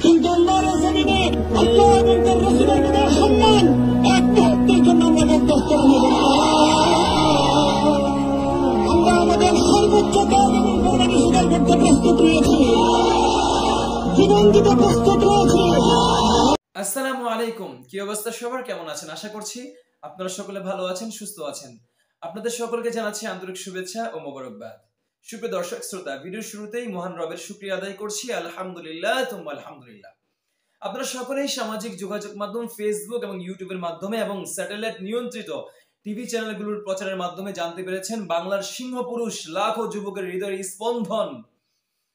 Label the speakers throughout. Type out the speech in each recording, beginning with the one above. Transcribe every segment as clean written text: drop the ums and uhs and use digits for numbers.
Speaker 1: কিন্তু আল্লাহর জমিনে আল্লাহ এবং তার রাসূলের প্রতি সম্মান এক মুহূর্তের জন্য আমরা বরদাস্ত করব না। আমরা আমাদের সর্বোচ্চ ত্যাগ এবং কোরবানি স্বীকার করতে প্রস্তুত রয়েছি, জীবন দিতে প্রস্তুত রয়েছি।
Speaker 2: আসসালামু আলাইকুম। কি অবস্থা সবার, কেমন আছেন? আশা করছি আপনারা সকলে ভালো আছেন, সুস্থ আছেন। আপনাদের সকলকে জানাচ্ছি আন্তরিক শুভেচ্ছা ও মোবারকবাদ। সুপ্রিয় দর্শক শ্রোতা, ভিডিওর শুরুতেই মহান রবের শুকরিয়া আদায় করছি, আলহামদুলিল্লাহ তুম্মা আলহামদুলিল্লাহ। আপনারা সকলেই সামাজিক যোগাযোগ মাধ্যম ফেসবুক এবং ইউটিউবের মাধ্যমে এবং স্যাটেলাইট নিয়ন্ত্রিত টিভি চ্যানেলগুলোর প্রচারের মাধ্যমে জানতে পেরেছেন বাংলার সিংহ পুরুষ, লাখো যুবকের হৃদয়ের স্পন্দন,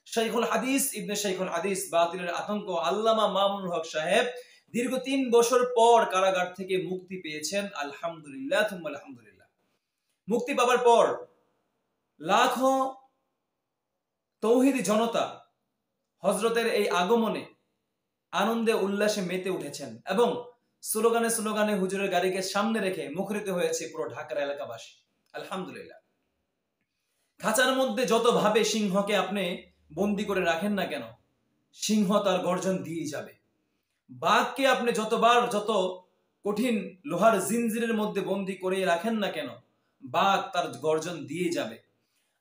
Speaker 2: শাইখুল হাদিস ইবনে শাইখুল হাদিস বাতিলের আতঙ্ক আল্লামা মামুনুল হক সাহেব দীর্ঘ ৩ বছর পর কারাগার থেকে মুক্তি পেয়েছেন। আলহামদুলিল্লাহ তুম্মা আলহামদুলিল্লাহ। মুক্তি পাওয়ার পর লাখো তৌহিদি জনতা হযরতের এই আগমনে আনন্দে উল্লাসে মেতে উঠেছেন এবং স্লোগানে স্লোগানে হুজুরের গাড়িকে সামনে রেখে মুখরিত হয়েছে পুরো ঢাকার এলাকাবাসী। আলহামদুলিল্লাহ। খাঁচার মধ্যে যতভাবে সিংহকে আপনি বন্দী করে রাখেন না কেন, সিংহ তার গর্জন দিয়ে যাবে। বাঘকে আপনি যতবার যত কঠিন লোহার জিনজিরের মধ্যে বন্দী করে রাখেন না কেন, বাঘ তার গর্জন দিয়ে যাবে।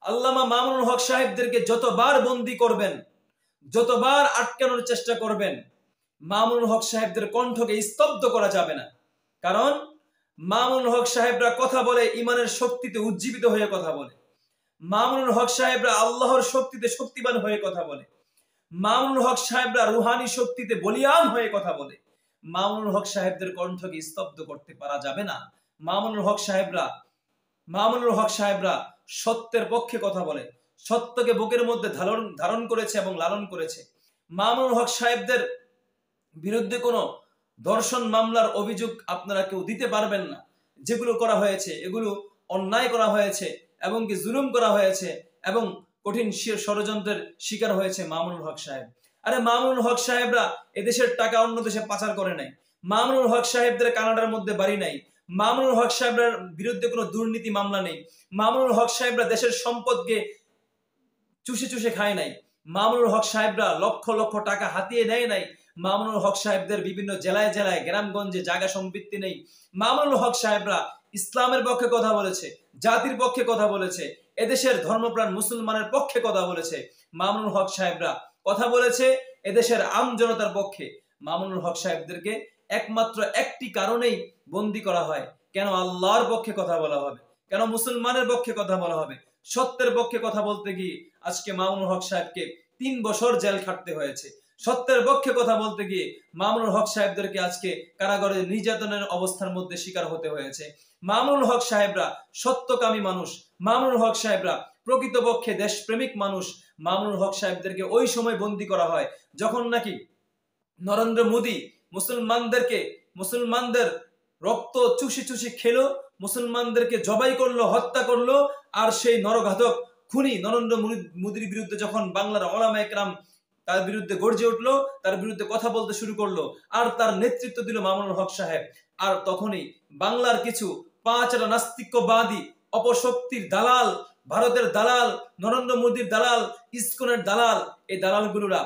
Speaker 2: আল্লামা মামুনুল হক সাহেবদেরকে যতবার বন্দী করবেন, যতবার আটকানোর চেষ্টা করবেন, মামুনুল হক সাহেবদের কণ্ঠকে স্তব্ধ করা যাবে না। কারণ মামুনুল হক সাহেবরা কথা বলে ইমানের শক্তিতে উজ্জীবিত হয়ে কথা বলে। মামুনুল হক সাহেবরা আল্লাহর শক্তিতে শক্তিবান হয়ে কথা বলে। মামুনুল হক সাহেবরা রুহানি শক্তিতে বলিয়ান হয়ে কথা বলে। মামুনুল হক সাহেবদের কণ্ঠকে স্তব্ধ করতে পারা যাবে না। মামুনুল হক সাহেবরা সত্যের পক্ষে কথা বলে, সত্যকে বুকের মধ্যে ধারণ করেছে এবং লালন করেছে। মামুনুল হক সাহেবদের বিরুদ্ধে কোনো ধর্ষণ মামলার অভিযোগ আপনারা কেউ দিতে পারবেন না। যেগুলো করা হয়েছে এগুলো অন্যায় করা হয়েছে এবং কি জুলুম করা হয়েছে এবং কঠিন ষড়যন্ত্রের শিকার হয়েছে মামুনুল হক সাহেব। আরে মামুনুল হক সাহেবরা এদেশের টাকা অন্য দেশে পাচার করে নাই। মামুনুল হক সাহেবদের কানাডার মধ্যে বাড়ি নাই। মামুনুল হক সাহেবদের বিরুদ্ধে কোনো দুর্নীতি মামলা নেই। মামুনুল হক সাহেবরা দেশের সম্পদকে চুষে চুষে খায় নাই। মামুনুল হক সাহেবরা লক্ষ লক্ষ টাকা হাতিয়ে নেয় নাই। মামুনুল হক সাহেবদের বিভিন্ন জেলায় জেলায় গ্রামগঞ্জে জায়গা সম্পত্তি নেই। মামুনুল হক সাহেবরা ইসলামের পক্ষে কথা বলেছে, জাতির পক্ষে কথা বলেছে, এদেশের ধর্মপ্রাণ মুসলমানের পক্ষে কথা বলেছে। মামুনুল হক সাহেবরা কথা বলেছে এদেশের আম জনতার পক্ষে। মামুনুল হক সাহেবদেরকে একমাত্র একটি কারণেই বন্দী করা হয়, কেন আল্লাহর পক্ষে কথা বলা হবে, কেন মুসলমানের পক্ষে কথা বলা হবে। সত্যের পক্ষে কথা বলতে গিয়ে আজকে মামুনুল হক সাহেবকে ৩ বছর জেল খাটতে হয়েছে। সত্যের পক্ষে কথা বলতে গিয়ে মামুনুল হক সাহেবদেরকে আজকে কারাগারে নির্যাতনের অবস্থার মধ্যে শিকার হতে হয়েছে। মামুনুল হক সাহেবরা সত্যকামী মানুষ। মামুনুল হক সাহেবরা প্রকৃতপক্ষে দেশপ্রেমিক মানুষ। মামুনুল হক সাহেবদেরকে ওই সময় বন্দী করা হয় যখন নাকি নরেন্দ্র মোদী মুসলমানদের রক্ত চুষি চুষি খেলো, মুসলমানদেরকে জবাই করলো, হত্যা করলো। আর সেই নরঘাতক খুনি নরেন্দ্র মোদীর বিরুদ্ধে যখন বাংলার ওলামায়ে কেরাম তার বিরুদ্ধে গর্জে উঠলো, তার বিরুদ্ধে কথা বলতে শুরু করলো, আর তার নেতৃত্ব দিল মামুনুল হক সাহেব। আর তখনই বাংলার কিছু পাঁচটা নাস্তিক্যবাদী অপশক্তির দালাল, ভারতের দালাল, নরেন্দ্র মোদীর দালাল, ইসকনের দালাল, এই দালালগুলোরা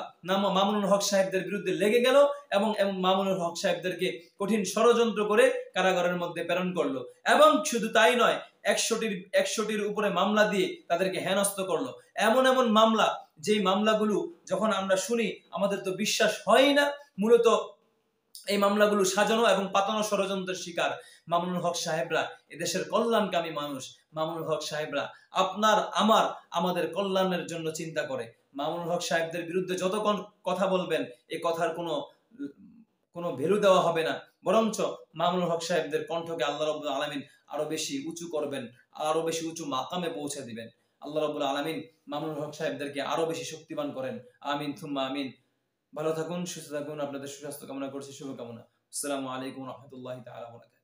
Speaker 2: মামুনুল হক সাহেবদের বিরুদ্ধে লেগে গেল এবং মামুনুল হক সাহেবদেরকে কঠিন ষড়যন্ত্র করে কারাগারের মধ্যে প্রেরণ করলো। এবং শুধু তাই নয়, 100টির উপরে মামলা দিয়ে তাদেরকে হেনস্থ করলো। এমন এমন মামলা, যেই মামলাগুলো যখন আমরা শুনি আমাদের তো বিশ্বাস হয় না। মূলত এই মামলাগুলো সাজানো এবং পাতানো ষড়যন্ত্রের শিকার। মামুনুল হক সাহেবরা এদেশের কল্যাণকামী মানুষ। মামুনুল হক সাহেবরা আমাদের কল্যাণের জন্য চিন্তা করে। মামুনুল হক সাহেবদের বিরুদ্ধে যতক্ষণ কথা বলবেন এই কথার কোনো ভ্যালু দেওয়া হবে না, বরঞ্চ মামুনুল হক সাহেবদের কণ্ঠকে আল্লাহ রাব্বুল আলামিন আরো বেশি উঁচু করবেন, আরো বেশি উঁচু মাকামে পৌঁছে দিবেন। আল্লাহ রাব্বুল আলামিন মামুনুল হক সাহেবদেরকে আরো বেশি শক্তিবান করেন। আমিন থুম্মা আমিন। ভালো থাকুন, সুস্থ থাকুন। আপনাদের সুস্বাস্থ্য কামনা করছি, শুভকামনা। আসসালামু আলাইকুম ওয়া রাহমাতুল্লাহি তাআলা ওয়া বারাকাতুহু।